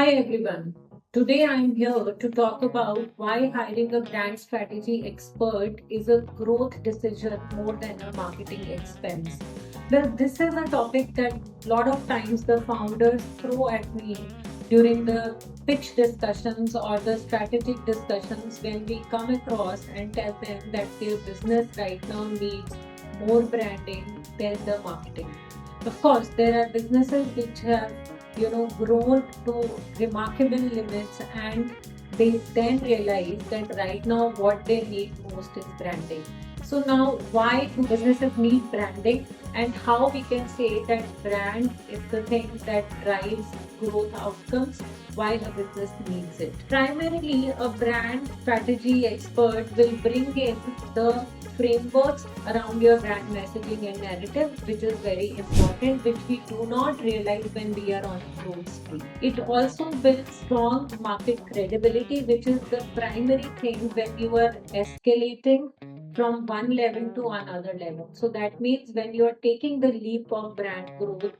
Hi everyone. Today I'm here to talk about why hiring a brand strategy expert is a growth decision more than a marketing expense. Well, this is a topic that a lot of times the founders throw at me during the pitch discussions or the strategic discussions when we come across and tell them that their business right now needs more branding than the marketing. Of course, there are businesses which have grown to remarkable limits, and they then realize that right now what they need most is branding. So now, why do businesses need branding, and how we can say that brand is the thing that drives growth outcomes, why a business needs it? Primarily, a brand strategy expert will bring in the frameworks around your brand messaging and narrative, which is very important, which we do not realize when we are on growth spree. It also builds strong market credibility, which is the primary thing when you are escalating from one level to another level. So that means when you are taking the leap of brand growth,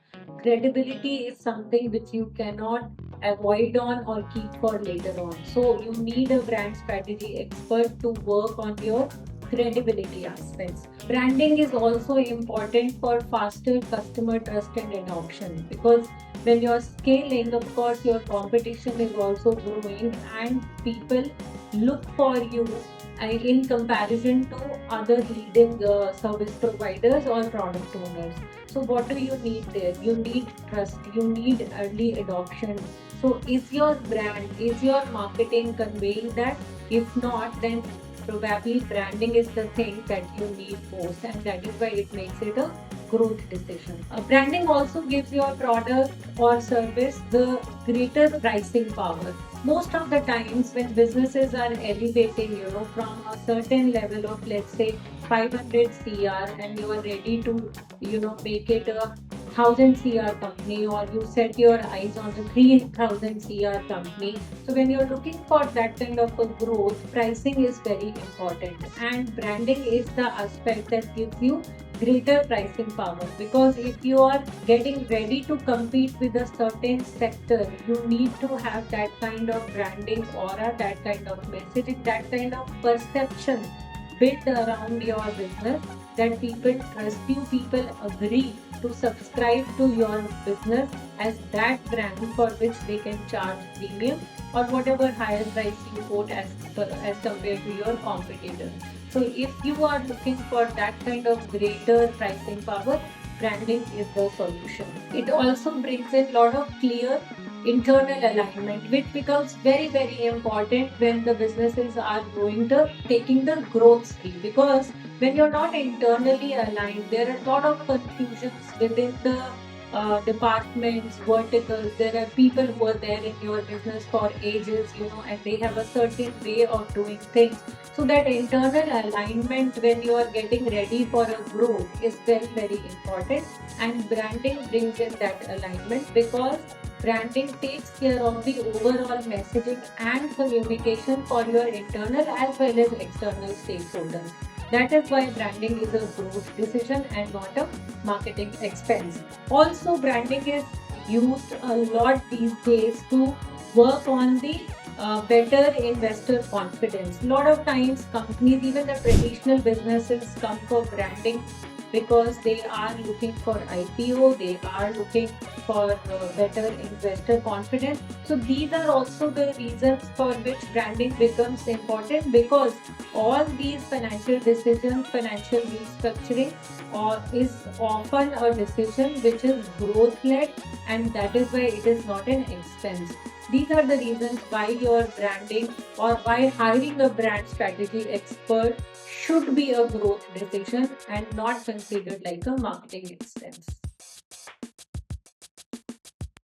credibility is something which you cannot avoid on or keep for later on. So you need a brand strategy expert to work on your credibility aspects. Branding is also important for faster customer trust and adoption, because when you're scaling, of course, your competition is also growing and people look for you in comparison to other leading service providers or product owners. So, what do you need there? You need trust, you need early adoption. So, is your brand, is your marketing conveying that? If not, then probably branding is the thing that you need most, and that is why it makes it a growth decision. Branding also gives your product or service the greater pricing power. Most of the times when businesses are elevating, from a certain level of, let's say, 500 CR, and you are ready to, make it a 1000 CR company, or you set your eyes on the 3000 CR company. So when you're looking for that kind of a growth, pricing is very important, and branding is the aspect that gives you greater pricing power, because if you are getting ready to compete with a certain sector, you need to have that kind of branding aura, that kind of messaging, that kind of perception built around your business, that people trust you, people agree to subscribe to your business as that brand for which they can charge premium or whatever higher price you quote as compared to your competitor. So if you are looking for that kind of greater pricing power, branding is the solution. It also brings in a lot of clear internal alignment, which becomes very, very important when the businesses are going to taking the growth speed, because when you're not internally aligned, there are a lot of confusions within the departments, verticals. There are people who are there in your business for ages, and they have a certain way of doing things. So that internal alignment when you are getting ready for a growth is very, very important. And branding brings in that alignment, because branding takes care of the overall messaging and communication for your internal as well as external stakeholders. That is why branding is a growth decision and not a marketing expense. Also, branding is used a lot these days to work on the better investor confidence. A lot of times, companies, even the traditional businesses, come for branding because they are looking for IPO, they are looking for better investor confidence. So these are also the reasons for which branding becomes important, because all these financial decisions, financial restructuring, is often a decision which is growth led, and that is why it is not an expense. These are the reasons why your branding or why hiring a brand strategy expert should be a growth decision and not considered like a marketing expense.